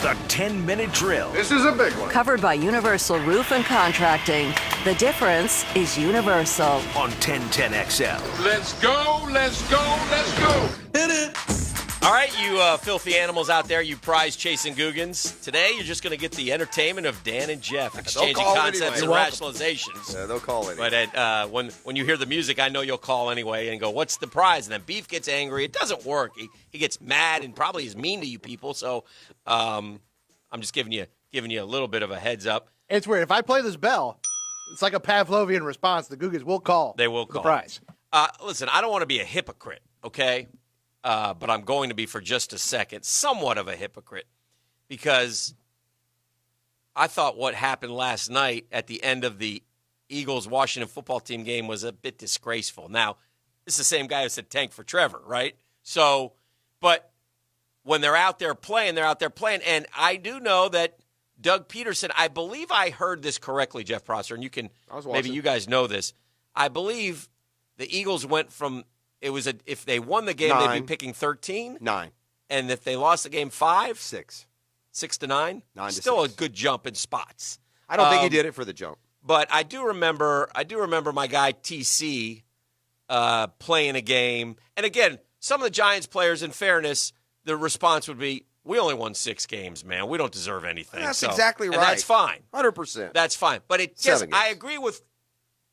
The 10-minute drill. This is a big one. Covered by Universal Roof and Contracting. The difference is universal. On 1010XL. Let's go, let's go, let's go. Hit it. All right, you filthy animals out there, you prize-chasing Googans. Today, you're just going to get the entertainment of Dan and Jeff exchanging concepts and rationalizations. Yeah, they'll call it. But when you hear the music, I know you'll call anyway and go, what's the prize? And then Beef gets angry. It doesn't work. He gets mad and probably is mean to you people. So I'm just giving you a little bit of a heads up. It's weird. If I play this bell, it's like a Pavlovian response. The Googans will call. They will call. The prize. Listen, I don't want to be a hypocrite, okay? But I'm going to be for just a second somewhat of a hypocrite because I thought what happened last night at the end of the Eagles-Washington football team game was a bit disgraceful. Now, this is the same guy who said tank for Trevor, right? So, but when they're out there playing, And I do know that Doug Peterson, I believe I heard this correctly, Jeff Prosser, and you can, maybe you guys know this. I believe the Eagles went from, if they won the game, 9. they'd be picking 13. 9. And if they lost the game 5? 6. 6 to 9? 9 to Still 6. a good jump in spots. I don't think he did it for the jump. But I do remember my guy TC playing a game. And again, some of the Giants players, in fairness, the response would be, we only won 6 games, man. We don't deserve anything. That's exactly right. And that's fine. 100%. That's fine. But it just, 7 games. I agree with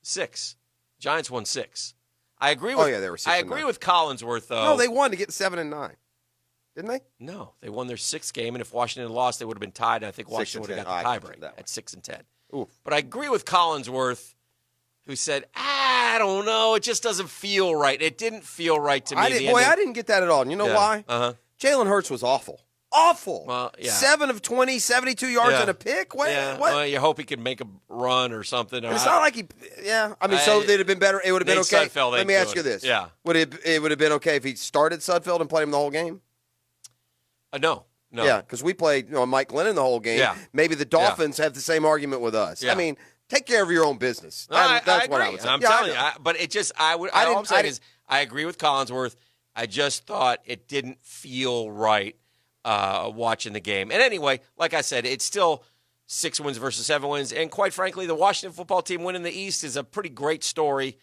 6. Giants won 6. I agree with. They were 6 I and agree 9. with Collinsworth, though. No, they won to get 7 and 9. Didn't they? No, they won their 6th game, and if Washington lost, they would have been tied. And I think 6 Washington and would have 10. got I the can do tiebreak that one. at 6 and 10. Oof. But I agree with Collinsworth, who said, I don't know, it just doesn't feel right. It didn't feel right to me. I didn't get that at all. And you know why? Uh-huh. Jalen Hurts was awful. Awful. Well, yeah. 7 of 20, 72 yards and a pick. What? Yeah. What? Well, you hope he could make a run or something. It's not like he. Yeah. I mean, so it'd have been better. It would have been Nate okay. Sudfeld Let ain't me ask doing you it. this. Yeah. It would have been okay if he started Sudfeld and played him the whole game? No. Yeah, because we played Mike Glennon the whole game. Yeah. Maybe the Dolphins have the same argument with us. Yeah. I mean, take care of your own business. No, That's I what I agree. would say. I'm Yeah, telling I know. you. But it just, all I'm saying is, I agree with Collinsworth. I just thought it didn't feel right watching the game. And anyway, like I said, it's still 6 wins versus 7 wins. And quite frankly, the Washington football team winning the East is a pretty great story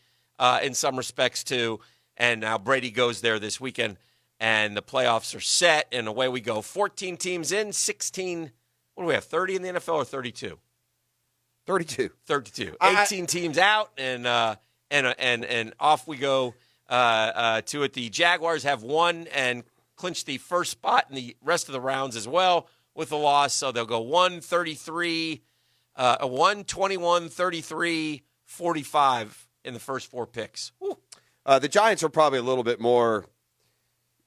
in some respects, too. And now Brady goes there this weekend, and the playoffs are set, and away we go. 14 teams in, 16. What do we have, 30 in the NFL or 32? 32. 32. 18 teams out, and off we go to it. The Jaguars have won and clinched the first spot in the rest of the rounds as well with the loss. So they'll go 1-33, 1-21, 33, 45 in the first 4 picks. The Giants are probably a little bit more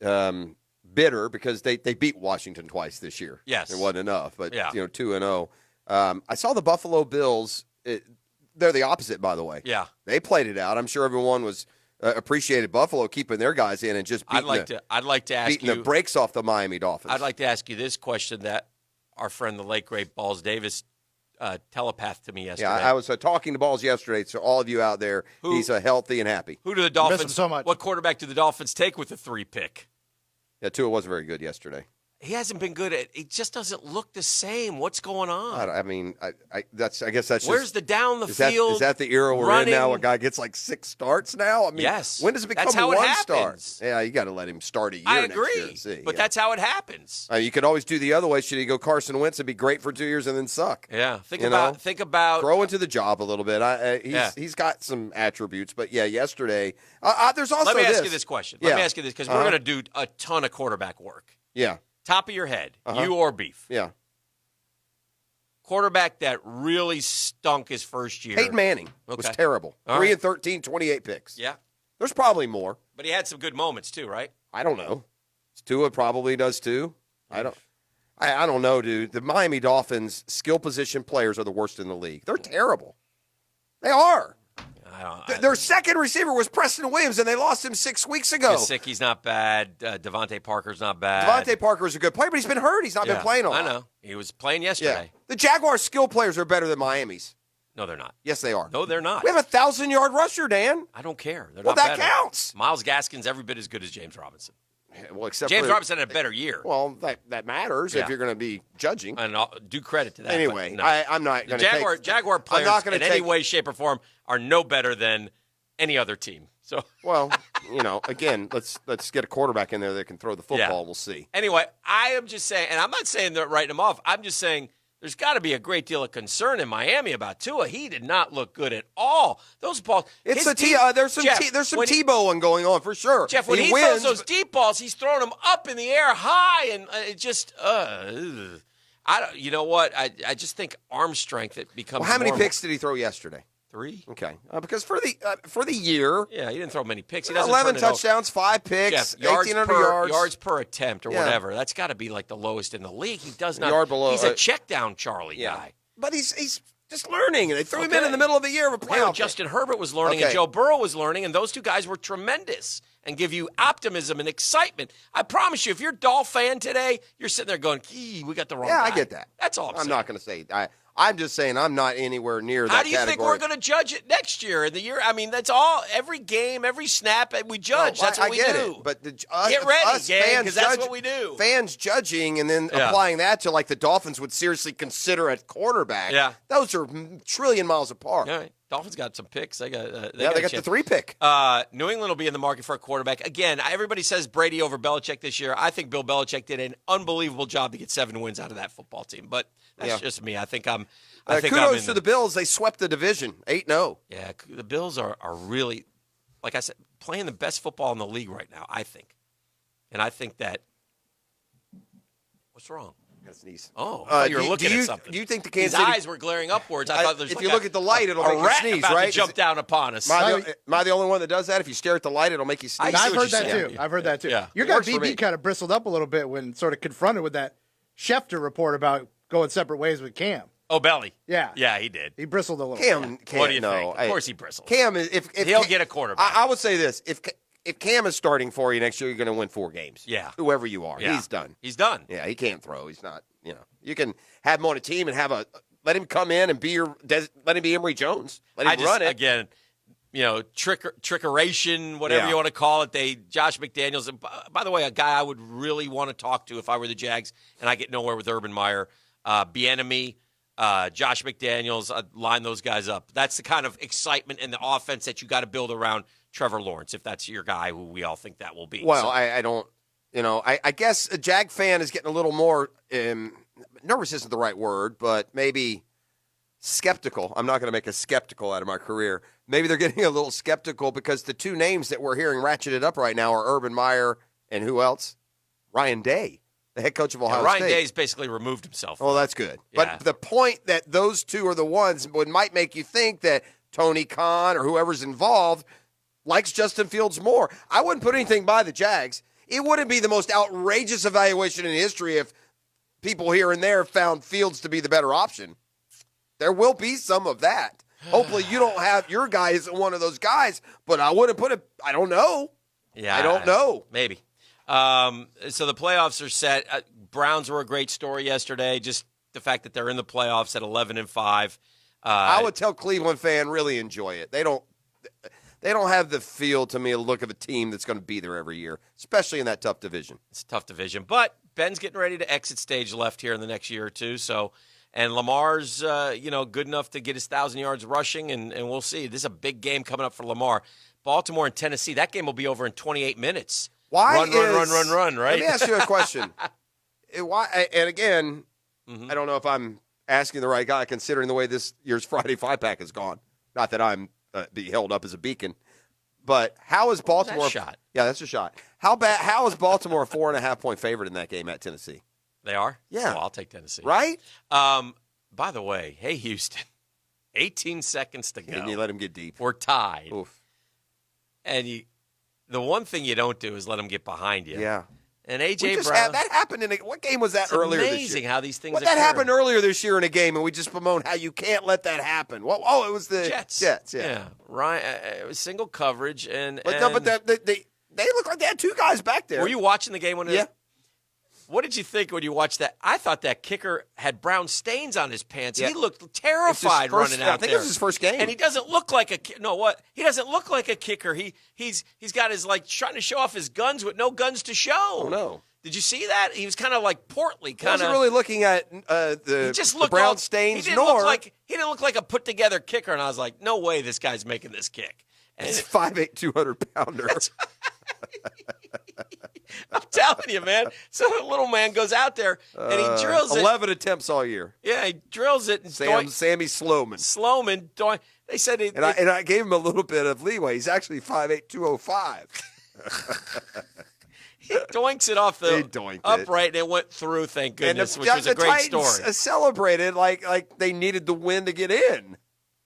bitter because they beat Washington twice this year. Yes. It wasn't enough, but 2-0. I saw the Buffalo Bills. They're the opposite, by the way. Yeah. They played it out. I'm sure everyone was appreciated Buffalo keeping their guys in and just beating I'd like to ask beating you the brakes off the Miami Dolphins. I'd like to ask you this question that our friend, the late great Balls Davis, telepathed to me yesterday. Yeah, I was talking to Balls yesterday, so all of you out there, he's healthy and happy. Who do the Miss Dolphins? him so much. What quarterback do the Dolphins take with the 3 pick? Yeah, Tua wasn't very good yesterday. He hasn't been good at. He just doesn't look the same. What's going on? I mean, I guess that's Where's just, the down the field? Is that the era we're running? in now? A guy gets like 6 starts now. I mean, yes. When does it become That's how one it start? happens. Yeah, you got to let him start a year. I next agree, year and see. but that's how it happens. You could always do the other way. Should he go Carson Wentz and be great for 2 years and then suck? Yeah. Think about grow into the job a little bit. He's got some attributes, but yesterday there's also Let me ask you this question. Yeah. Let me ask you this because we're going to do a ton of quarterback work. Yeah. Top of your head, you or Beef. Yeah. Quarterback that really stunk his first year. Peyton Manning was terrible. All 3 right. and 13, 28 picks. Yeah. There's probably more. But he had some good moments too, right? I don't know. Tua probably does too. I don't know, dude. The Miami Dolphins skill position players are the worst in the league. They're terrible. They are. Their second receiver was Preston Williams, and they lost him 6 weeks ago. Gesicki's not bad. Devontae Parker's not bad. Devontae Parker is a good player, but he's been hurt. He's not been playing a lot. I know. He was playing yesterday. Yeah. The Jaguars' skill players are better than Miami's. No, they're not. Yes, they are. No, they're not. We have a 1,000-yard rusher, Dan. I don't care. They're Well, not that better. counts. Myles Gaskin's every bit as good as James Robinson. Well, except James for Robinson had a better year. Well, that matters Yeah. if you're going to be judging. And I'll do credit to that. Anyway, but no. I'm not going to take. Jaguar players I'm not gonna in any take- way, shape, or form are no better than any other team. So Well, again, let's get a quarterback in there that can throw the football. Yeah. We'll see. anyway, I am just saying, and I'm not saying they're writing him off. I'm just saying there's got to be a great deal of concern in Miami about Tua. He did not look good at all. Those balls. It's his a deep- there's some Jeff, there's some when he- Tebowing going on for sure. Jeff, when he wins, throws those deep balls, he's throwing them up in the air high, and it just, ugh. I don't. You know what? I just think arm strength it becomes. well, how many normal. picks did he throw yesterday? 3. Okay, because for the year, Yeah, he didn't throw many picks. He doesn't 11 turn it over. touchdowns, 5 picks, Jeff, yards 1,800 yards per attempt or Yeah. whatever. That's got to be like the lowest in the league. He does not. Yard below, He's a check down Charlie guy. But he's just learning, and they threw him Okay. in the middle of the year of a Hell, playoff. Justin Herbert was learning, Okay. and Joe Burrow was learning, and those two guys were tremendous and give you optimism and excitement. I promise you, if you're a Dolph fan today, you're sitting there going, we got the wrong Yeah, guy. I get that. That's all I'm saying. not going to say. I'm just saying I'm not anywhere near that How do you think category. we're going to judge it next year in the year? I mean, that's all. Every game, every snap, we judge. That's what I we get do. It, but Get ready, us gang, fans 'cause that's judge- what we do. Fans judging and then Yeah. applying that to like the Dolphins would seriously consider at quarterback. Yeah. those are trillion miles apart. All right. Dolphins got some picks. They got. They got the 3 pick. New England will be in the market for a quarterback. Again, everybody says Brady over Belichick this year. I think Bill Belichick did an unbelievable job to get 7 wins out of that football team. But that's Yeah. just me. I think I'm Kudos in to the Bills. They swept the division 8-0. Yeah, the Bills are really, like I said, playing the best football in the league right now, I think. And I think that – what's wrong? That's sneeze. Oh, I thought you were looking at something. Do you think the His Kansas City eyes were glaring upwards. I thought there's if like you look at the light, it'll a make you rat sneeze, about right? to jump down upon us. Am I the only one that does that? If you stare at the light, it'll make you sneeze. I see I've what heard you're that saying. too. I've heard that too. Yeah. Your It guy works for me. BB kind of bristled up a little bit when sort of confronted with that Schefter report about going separate ways with Cam. Oh, Belly. Yeah. Yeah, he did. He bristled a little. Cam, What do you no, think? Of course he bristles. Cam is if He'll Cam- get a quarterback. I would say this: if Cam is starting for you next year, you're going to win 4 games. Yeah. whoever you are, Yeah. he's done. He's done. Yeah, he can't throw. He's not. You can have him on a team and let him come in and let him be Emory Jones. Let him run it. Again, trickeration, whatever Yeah. you want to call it. Josh McDaniels. And by the way, a guy I would really want to talk to if I were the Jags, and I get nowhere with Urban Meyer, Bieniemy, Josh McDaniels. I'd line those guys up. That's the kind of excitement in the offense that you got to build around Trevor Lawrence, if that's your guy, who we all think that will be. Well, So- I don't. I guess a Jag fan is getting a little more nervous. Isn't the right word, but maybe skeptical. I'm not going to make a skeptical out of my career. Maybe they're getting a little skeptical because the 2 names that we're hearing ratcheted up right now are Urban Meyer and who else? Ryan Day, the head coach of Ohio Ryan State. Day's basically removed himself. Well, that's good. Yeah. But the point that those 2 are the ones might make you think that Tony Khan or whoever's involved likes Justin Fields more. I wouldn't put anything by the Jags. It wouldn't be the most outrageous evaluation in history if people here and there found Fields to be the better option. There will be some of that. Hopefully you don't have your guy isn't one of those guys, but I wouldn't put it. I don't know. Yeah, I don't know. Maybe. So the playoffs are set. Browns were a great story yesterday. Just the fact that they're in the playoffs at 11-5. I would tell Cleveland fan really enjoy it. They don't have the feel to me a look of a team that's going to be there every year, especially in that tough division. It's a tough division, but Ben's getting ready to exit stage left here in the next year or two. So, and Lamar's good enough to get his 1,000 yards rushing, and we'll see. This is a big game coming up for Lamar. Baltimore and Tennessee. That game will be over in 28 minutes. Why run, right? Let me ask you a question. Why? And again, Mm-hmm. I don't know if I'm asking the right guy, considering the way this year's Friday 5-pack has gone. Not that I'm be held up as a beacon, but how is Baltimore? That shot. Yeah, that's a shot. How is Baltimore a 4.5-point favorite in that game at Tennessee? They are? Yeah. Well, I'll take Tennessee. Right? By the way, hey, Houston, 18 seconds to go. And you let him get deep. We're tied. Oof. And the one thing you don't do is let them get behind you. Yeah. And We A.J. just Brown. had, that happened in what game was that It's earlier this amazing year? how these things What that occur. happened earlier this year in a game, and we just bemoaned how you can't let that happen. Well, it was the Jets. Yeah. Ryan, it was single coverage. But no, but they look like they had 2 guys back there. Were you watching the game when Yeah. What did you think when you watched that? I thought that kicker had brown stains on his pants. Yeah. He looked terrified running out I think there. it was his first game. And he doesn't look like a he doesn't look like a kicker. He's got his trying to show off his guns with no guns to show. Oh no. Did you see that? He was kind of like portly, I kind wasn't of really looking at he the just looked brown all- stains, he didn't nor look like a put together kicker, and I was like, no way this guy's making this kick. And it's 5'8", 200-pounder. I'm telling you, man. So the little man goes out there and he drills it. 11 attempts all year. Yeah, he drills it. And Sammy Sloman. Sloman. They said And I gave him a little bit of leeway. He's actually 5'8", 205. he doinks it off He the doinked it. upright, and it went through, thank goodness, which was the a great Titans story. celebrated like they needed the win to get in.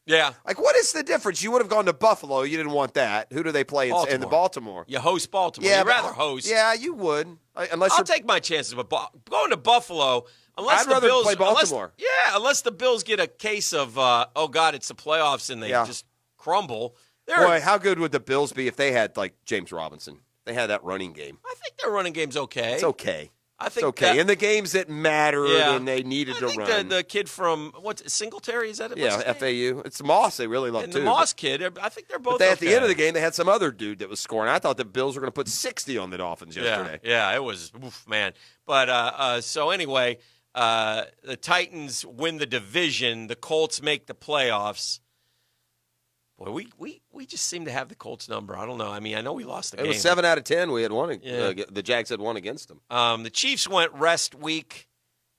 Yeah. Like, what is the difference? You would have gone to Buffalo. You didn't want that. Who do they play in the Baltimore? You host Baltimore. Yeah, You'd rather host. Yeah, you would. Unless I'll you're take my chances, but going to Buffalo, unless I'd the rather Bills play Baltimore. unless the Bills get a case of oh God, it's the playoffs and they just crumble. Boy, how good would the Bills be if they had like James Robinson? They had that running game. I think their running game's okay. It's okay. I think it's okay. In the games that mattered and they needed to think run. The kid from Singletary, is that it? Yeah, FAU. It's Moss they really love and too. the Moss kid, I think they're both But okay. at the end of the game, they had some other dude that was scoring. I thought the Bills were going to put 60 on the Dolphins yesterday. Yeah, it was, man. But so anyway, the Titans win the division. The Colts make the playoffs. Boy, we just seem to have the Colts number. I don't know. I mean, I know we lost the game. It was 7 out of 10. We had won. Yeah. The Jags had won against them. The Chiefs went rest week.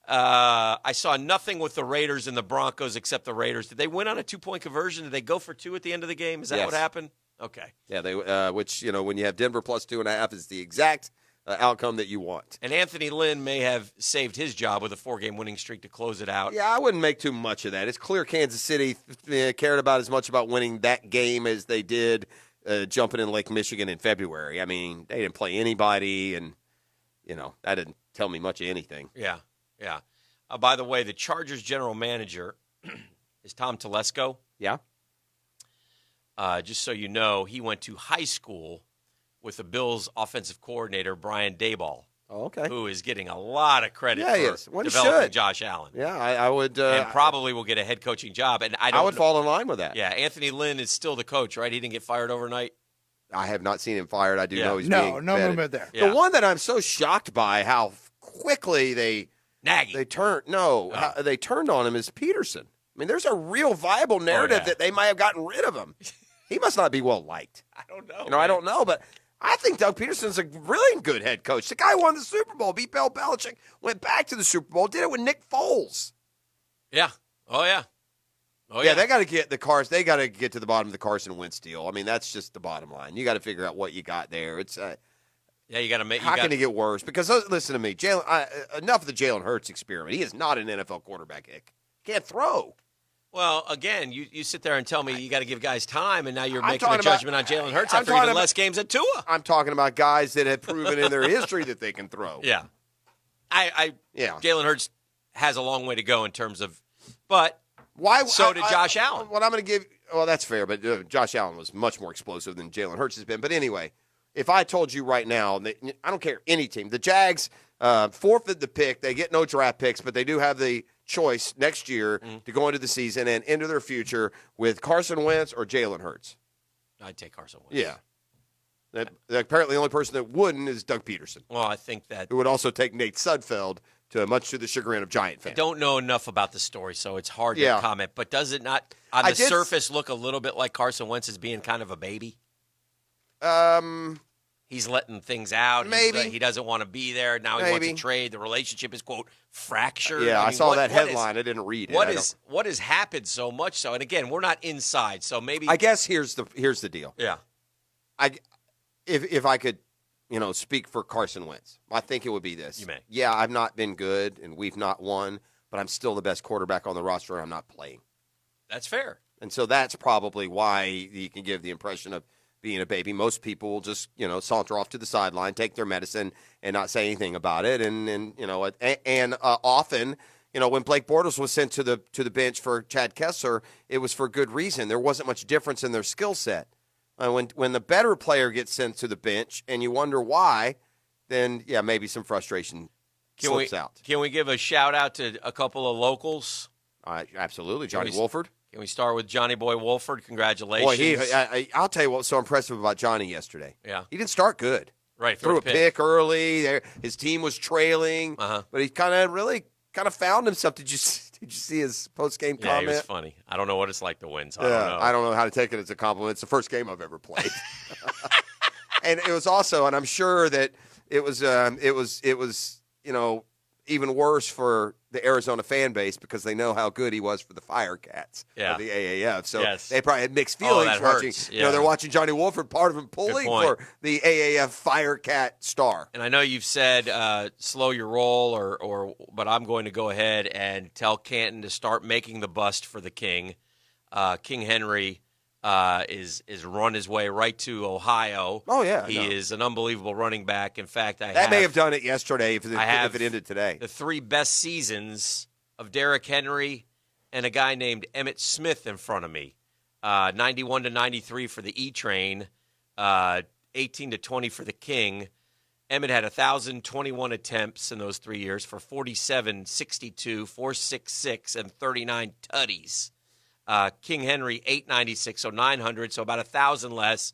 I saw nothing with the Raiders and the Broncos except the Raiders. Did they win on a 2-point conversion? Did they go for 2 at the end of the game? Is that what happened? Okay. Yeah, they which, when you have Denver plus 2.5 is the exact outcome that you want. And Anthony Lynn may have saved his job with a 4-game winning streak to close it out. Yeah, I wouldn't make too much of that. It's clear Kansas City cared about as much about winning that game as they did jumping in Lake Michigan in February. I mean, they didn't play anybody, and, that didn't tell me much of anything. Yeah. By the way, the Chargers general manager is Tom Telesco. Yeah. Just so you know, he went to high school with the Bills' offensive coordinator, Brian Daboll. Oh, okay. Who is getting a lot of credit for he developing should. Josh Allen. Yeah, I would. And probably will get a head coaching job. And I would fall in line with that. Yeah, Anthony Lynn is still the coach, right? He didn't get fired overnight. I have not seen him fired. I do know he's being no vetted. movement there. Yeah. The one that I'm so shocked by how quickly they Nagy. turned on him is Peterson. I mean, there's a real viable narrative that they might have gotten rid of him. He must not be well liked. I don't know. I don't know, but I think Doug Peterson's a really good head coach. The guy won the Super Bowl, beat Bill Belichick, went back to the Super Bowl, did it with Nick Foles. Yeah. Oh, yeah. Yeah, they got to get they got to get to the bottom of the Carson Wentz deal. I mean, that's just the bottom line. You got to figure out what you got there. It's yeah, you got to make. How can it get worse? Because listen to me, enough of the Jalen Hurts experiment. He is not an NFL quarterback. Can't throw. Well, again, you sit there and tell me you got to give guys time, and now you're making a talking judgment about- on Jalen Hurts I'm after talking even about- less games than Tua. I'm talking about guys that have proven in their history that they can throw. Yeah, Yeah. Jalen Hurts has a long way to go in terms of, but Why? So did Josh Allen. What I'm going to give. Well, that's fair, but Josh Allen was much more explosive than Jalen Hurts has been. But anyway, if I told you right now, I don't care any team. The Jags forfeit the pick. They get no draft picks, but they do have the choice next year to go into the season and into their future with Carson Wentz or Jalen Hurts. I'd take Carson Wentz. Yeah. Apparently, the only person that wouldn't is Doug Peterson, Well, I think that who would also take Nate Sudfeld, much to the chagrin of Giant fans. I don't know enough about the story, so it's hard to comment. But does it not, on the surface, look a little bit like Carson Wentz is being kind of a baby? He's letting things out. Maybe. He doesn't want to be there. Now he wants to trade. The relationship is, quote, fractured. Yeah, I mean, saw that headline. I didn't read it. What has happened so much so? And again, we're not inside, so maybe. I guess here's the deal. Yeah. If I could, speak for Carson Wentz, I think it would be this. You may. Yeah, I've not been good, and we've not won, but I'm still the best quarterback on the roster, and I'm not playing. That's fair. And so that's probably why you can give the impression of being a baby. Most people will just, saunter off to the sideline, take their medicine, and not say anything about it. And often, when Blake Bortles was sent to the bench for Chad Kessler, it was for good reason. There wasn't much difference in their skill set. When the better player gets sent to the bench and you wonder why, then, yeah, maybe some frustration slips out. Can we give a shout out to a couple of locals? Absolutely. Johnny we- Wolford. Can we start with Johnny Boy Wolford? Congratulations. Boy, I'll tell you what was so impressive about Johnny yesterday. Yeah. He didn't start good. Right, Threw a pick early. His team was trailing, but he kind of found himself. Did you see his post game Yeah, comment? he was funny. I don't know what it's like to win, so I don't know how to take it as a compliment. It's the first game I've ever played, and it was also, and I'm sure that it was even worse for the Arizona fan base because they know how good he was for the Firecats of the AAF. So they probably had mixed feelings that watching. hurts. Yeah. They're watching Johnny Wolford, part of him pulling for the AAF Firecat star. And I know you've said slow your roll, but I'm going to go ahead and tell Canton to start making the bust for the King. King Henry is run his way right to Ohio. Oh, yeah. He is an unbelievable running back. In fact, may have done it yesterday if it ended today. The three best seasons of Derrick Henry and a guy named Emmitt Smith in front of me. 91 to 93 for the E-Train, 18 to 20 for the King. Emmitt had 1,021 attempts in those 3 years for 47, 62, 466, and 39 tutties. King Henry, 896, so 900, so about 1,000 less.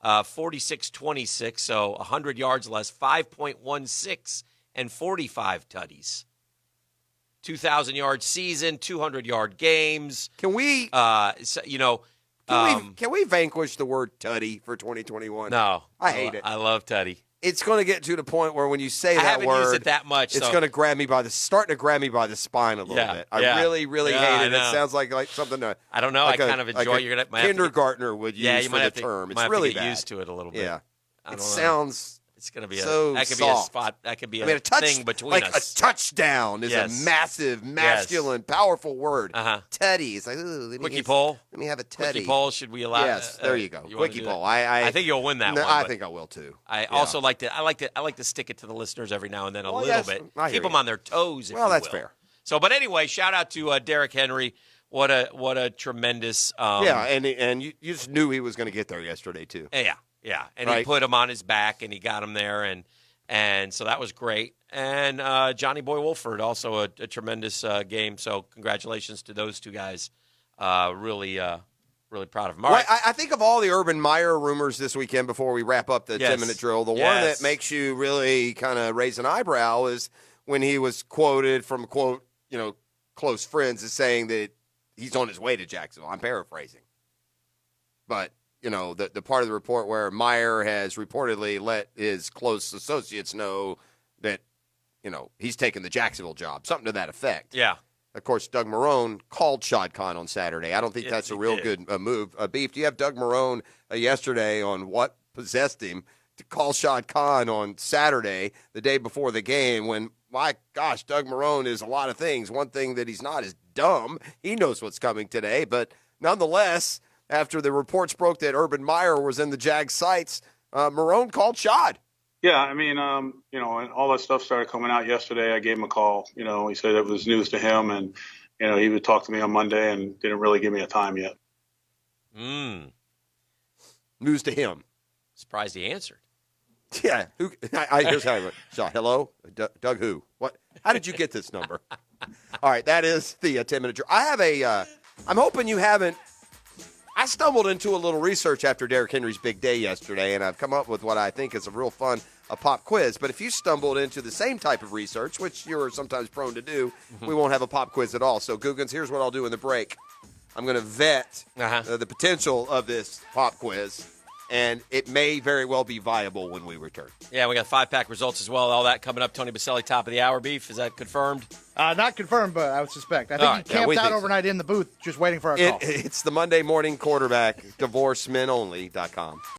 46-26, so 100 yards less. 5.16 and 45 tutties. 2,000-yard season, 200-yard games. Can we? Can we vanquish the word tutty for 2021? No, I hate it. I love tutty. It's going to get to the point where when you say that haven't word, used it that much. It's so. going to starting to grab me by the spine a little bit. I really hate it. It sounds like something. I don't know. Like I kind of enjoy. Like you're gonna kindergartner would use you for might the have term. To, It's really get bad. used to it a little bit. Yeah, it sounds. It's going to be so that could soft. be a spot. That could be a thing between like us. A touchdown is a massive, masculine, powerful word. Teddy. It's like quickie poll. Let me have a teddy. Quickie poll. Should we allow? Yes, there you go. Quickie poll. I think you'll win that one. I think I will too. I also like to. I like to stick it to the listeners every now and then a little bit. Keep them on their toes. Well, that's fair. So, but anyway, shout out to Derrick Henry. What a tremendous. And you just knew he was going to get there yesterday too. Yeah, and he put him on his back, and he got him there, and so that was great. And Johnny Boy Wolford, also a tremendous game. So congratulations to those two guys. Really proud of them. All right. I think of all the Urban Meyer rumors this weekend before we wrap up the 10-minute drill, the one that makes you really kind of raise an eyebrow is when he was quoted from, quote, close friends as saying that he's on his way to Jacksonville. I'm paraphrasing. But the part of the report where Meyer has reportedly let his close associates know that, he's taking the Jacksonville job, something to that effect. Yeah. Of course, Doug Marrone called Shad Khan on Saturday. I don't think that's a real good move. Beef, do you have Doug Marrone yesterday on what possessed him to call Shad Khan on Saturday, the day before the game, when, my gosh, Doug Marrone is a lot of things. One thing that he's not is dumb. He knows what's coming today, but nonetheless, after the reports broke that Urban Meyer was in the Jags sights, Marrone called Shad. Yeah, I mean, and all that stuff started coming out yesterday. I gave him a call. He said it was news to him, and he would talk to me on Monday, and didn't really give me a time yet. News to him. Surprised he answered. Yeah. Here's how I went. Shad, hello, Doug. Who? What? How did you get this number? All right, that is the 10-minute drill. I have a. I'm hoping you haven't. I stumbled into a little research after Derrick Henry's big day yesterday, and I've come up with what I think is a real fun pop quiz. But if you stumbled into the same type of research, which you're sometimes prone to do, we won't have a pop quiz at all. So, Googans, here's what I'll do in the break. I'm going to vet the potential of this pop quiz, and it may very well be viable when we return. Yeah, we got 5-pack results as well. All that coming up. Tony Baselli, top of the hour. Beef, is that confirmed? Not confirmed, but I would suspect. I think he camped out overnight in the booth just waiting for our call. It's the Monday Morning Quarterback, divorcemenonly.com.